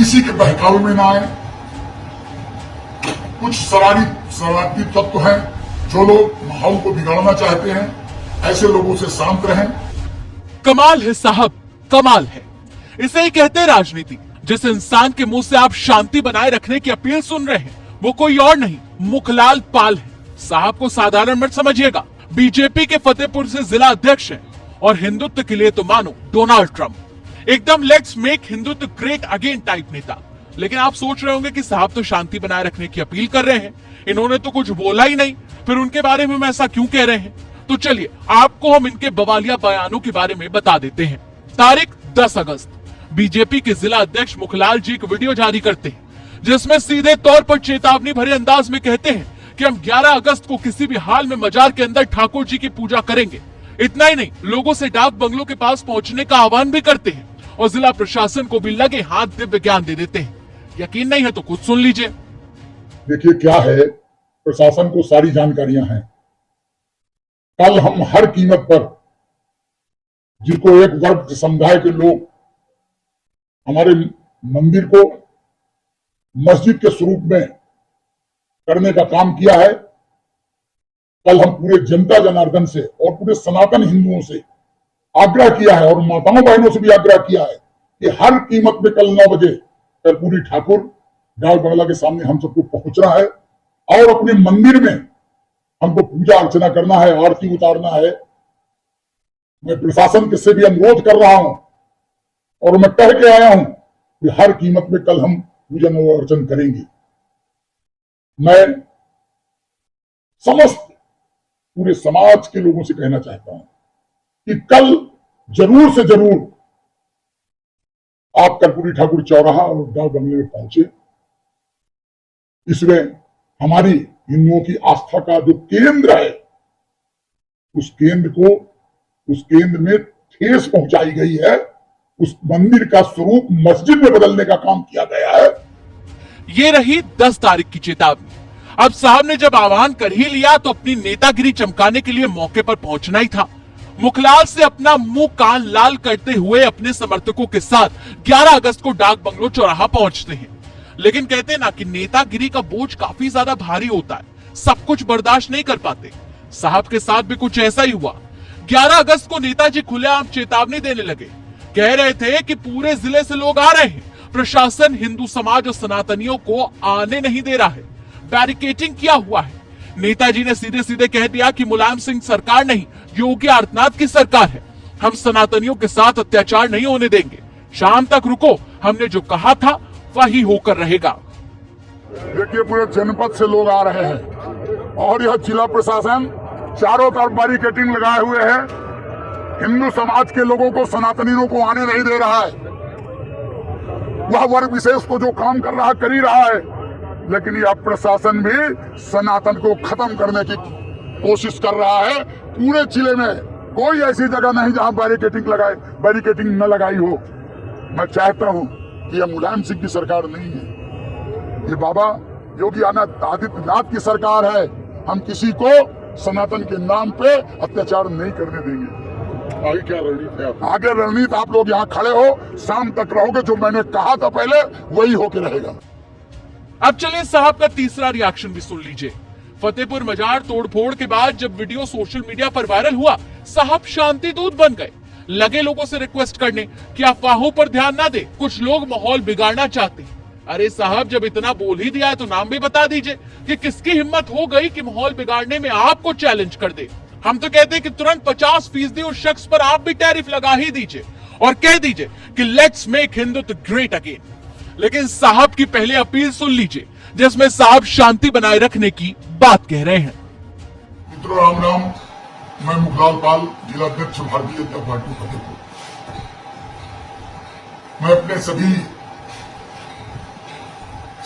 किसी के बहकावे में ना आए। कुछ शरारती तत्व हैं जो लोग माहौल को बिगाड़ना चाहते हैं, ऐसे लोगों से शांत रहें। कमाल है साहब, कमाल है। इसे ही कहते हैं राजनीति। जिस इंसान के मुंह से आप शांति बनाए रखने की अपील सुन रहे हैं वो कोई और नहीं, मुखलाल पाल है। साहब को साधारण मत समझिएगा, बीजेपी के फतेहपुर से जिला अध्यक्ष हैं और हिंदुत्व के लिए तो मानो डोनाल्ड ट्रंप। एकदम let's make Hindutva great again type नेता। लेकिन आप सोच रहे होंगे कि साहब तो शांति बनाए रखने की अपील कर रहे हैं, इन्होंने तो कुछ बोला ही नहीं, फिर उनके बारे में ऐसा क्यों कह रहे हैं। तो चलिए आपको हम इनके बवालिया बयानों के बारे में बता देते हैं। तारीख 10 अगस्त बीजेपी के जिला अध्यक्ष मुखलाल जी एक वीडियो जारी करते हैं जिसमें सीधे तौर पर चेतावनी भरे अंदाज में कहते हैं कि हम 11 अगस्त को किसी भी हाल में मजार के अंदर ठाकुर जी की पूजा करेंगे। इतना ही नहीं, लोगों से डाक बंगलों के पास पहुंचने का आह्वान भी करते हैं और जिला प्रशासन को भी लगे हाथ दिव्य ज्ञान दे देते हैं। यकीन नहीं है तो खुद सुन लीजिए। देखिए क्या है, प्रशासन को सारी जानकारियां हैं। कल हम हर कीमत पर जिनको एक वर्ग समुदाय के लोग हमारे मंदिर को मस्जिद के स्वरूप में करने का काम किया है, कल हम पूरे जनता जनार्दन से और पूरे सनातन हिंदुओं से आग्रह किया है और माताओं बहनों से भी आग्रह किया है कि हर कीमत में कल 9 बजे कर्पूरी ठाकुर डाक बंगला के सामने हम सबको पहुंचना है और अपने मंदिर में हमको पूजा अर्चना करना है, आरती उतारना है। मैं प्रशासन से भी अनुरोध कर रहा हूं और मैं कह के आया हूं कि हर कीमत में कल हम पूजन और अर्चन करेंगे। मैं समस्त पूरे समाज के लोगों से कहना चाहता हूं कि कल जरूर से जरूर आप कर्पूरी ठाकुर चौराहा और डाक बंगले में पहुंचे। इसमें हमारी हिंदुओं की आस्था का जो केंद्र है उस केंद्र में ठेस पहुंचाई गई है। उस मंदिर का स्वरूप मस्जिद में बदलने का काम किया गया है। ये रही 10 तारीख की चेतावनी। अब साहब ने जब आह्वान कर ही लिया तो अपनी नेतागिरी चमकाने के लिए मौके पर पहुंचना ही था। मुखलाल से अपना मुंह कान लाल करते हुए अपने समर्थकों के साथ 11 अगस्त को डाक बंगलो चौराहा पहुंचते हैं। लेकिन कहते ना कि नेतागिरी का बोझ काफी ज्यादा भारी होता है, सब कुछ बर्दाश्त नहीं कर पाते। साहब के साथ भी कुछ ऐसा ही हुआ। 11 अगस्त को नेताजी खुलेआम चेतावनी देने लगे, कह रहे थे कि पूरे जिले से लोग आ रहे हैं, प्रशासन हिंदू समाज और सनातनियों को आने नहीं दे रहा है, बैरिकेडिंग किया हुआ है। नेताजी ने सीधे सीधे कह दिया कि मुलायम सिंह सरकार नहीं, योगी आदित्यनाथ की सरकार है, हम सनातनियों के साथ अत्याचार नहीं होने देंगे, शाम तक रुको, हमने जो कहा था वही होकर रहेगा। देखिए पूरे जनपद से लोग आ रहे हैं और यह जिला प्रशासन चारों तरफ बैरिकेडिंग लगाए हुए है, हिंदू समाज के लोगों को, सनातनियों को आने नहीं दे रहा है। वह वर्ग विशेष को जो काम कर रहा कर ही रहा है, लेकिन यह प्रशासन भी सनातन को खत्म करने की कोशिश कर रहा है। पूरे जिले में कोई ऐसी जगह नहीं जहां बैरिकेडिंग न लगाई हो। मैं चाहता हूं कि यह मुलायम सिंह की सरकार नहीं है, ये बाबा योगी आदित्यनाथ की सरकार है। हम किसी को सनातन के नाम पे अत्याचार नहीं करने देंगे। आगे क्या रणनीति है? आगे रणनीति आप लोग यहाँ खड़े हो, शाम तक रहोगे, जो मैंने कहा था पहले वही होके रहेगा। अब चलिए साहब का तीसरा रिएक्शन भी सुन लीजिए। फतेहपुर मजार तोड़फोड़ के बाद जब वीडियो सोशल मीडिया पर वायरल हुआ, साहब शांति दूत बन गए। लगे लोगों से रिक्वेस्ट करने कि अफवाहों पर ध्यान ना दे, कुछ लोग माहौल बिगाड़ना चाहते हैं। अरे साहब जब इतना बोल ही दिया है तो नाम भी बता दीजिए कि किसकी हिम्मत हो गई कि माहौल बिगाड़ने में आपको चैलेंज कर दे। हम तो कहते हैं कि तुरंत 50% उस शख्स पर आप भी टैरिफ लगा ही दीजिए और कह दीजिए कि let's make Hindutva great again. लेकिन साहब की पहले अपील सुन लीजिए जिसमें साहब शांति बनाए रखने की बात कह रहे हैं। मित्रों राम राम, मैं मुखलाल पाल, जिला अध्यक्ष भारतीय जनता पार्टी फतेहपुर। मैं अपने सभी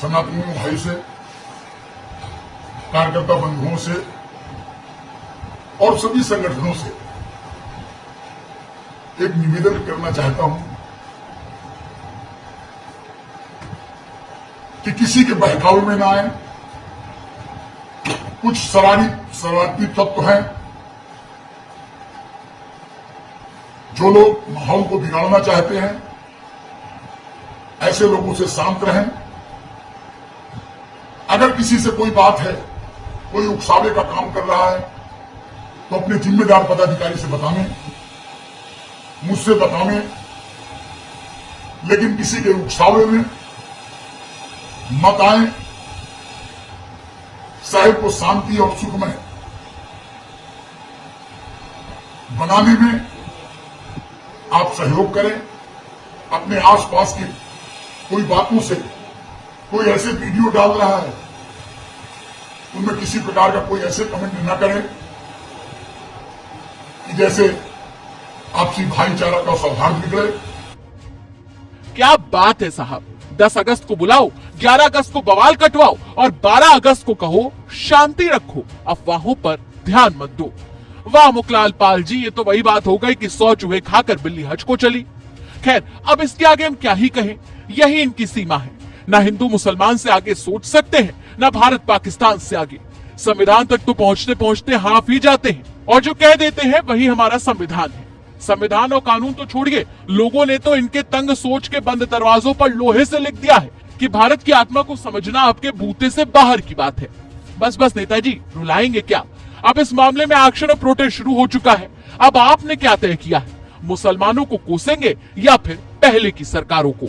सनातनी भाई से, कार्यकर्ता बंधुओं से और सभी संगठनों से एक निवेदन करना चाहता हूं कि किसी के बहकावे में ना आए। कुछ शरारती तत्व हैं जो लोग माहौल को बिगाड़ना चाहते हैं, ऐसे लोगों से शांत रहें। अगर किसी से कोई बात है, कोई उकसावे का काम कर रहा है, तो अपने जिम्मेदार पदाधिकारी से बतावें, मुझसे बतावें, लेकिन किसी के उकसावे में मत आए। शहर को शांति और सुखमय बनाने में आप सहयोग करें। अपने आसपास की कोई बातों से कोई ऐसे वीडियो डाल रहा है, उनमें किसी प्रकार का कोई ऐसे कमेंट न करें कि जैसे आपसी भाईचारा का सौहार्द बिगड़े। क्या बात है साहब, 10 अगस्त को बुलाओ, 11 अगस्त को बवाल कटवाओ और 12 अगस्त को कहो शांति रखो, अफवाहों पर ध्यान मत दो। वाह मुखलाल पाल जी, ये तो वही बात हो गई कि 100 चूहे खाकर बिल्ली हज को चली। खैर, अब इसके आगे हम क्या ही कहें, यही इनकी सीमा है। ना हिंदू मुसलमान से आगे सोच सकते हैं, ना भारत पाकिस्तान से आगे। संविधान तक तो पहुंचते पहुंचते हाफ ही जाते हैं, और जो कह देते हैं वही हमारा संविधान है। संविधान और कानून तो छोड़िए, लोगों ने तो इनके तंग सोच के बंद दरवाजों पर लोहे से लिख दिया है कि भारत की आत्मा को समझना आपके बूते से बाहर की बात है। बस बस नेताजी, रुलाएंगे क्या? अब इस मामले में एक्शन और प्रोटेस्ट शुरू हो चुका है। अब आपने क्या तय किया है? मुसलमानों को कोसेंगे या फिर पहले की सरकारों को?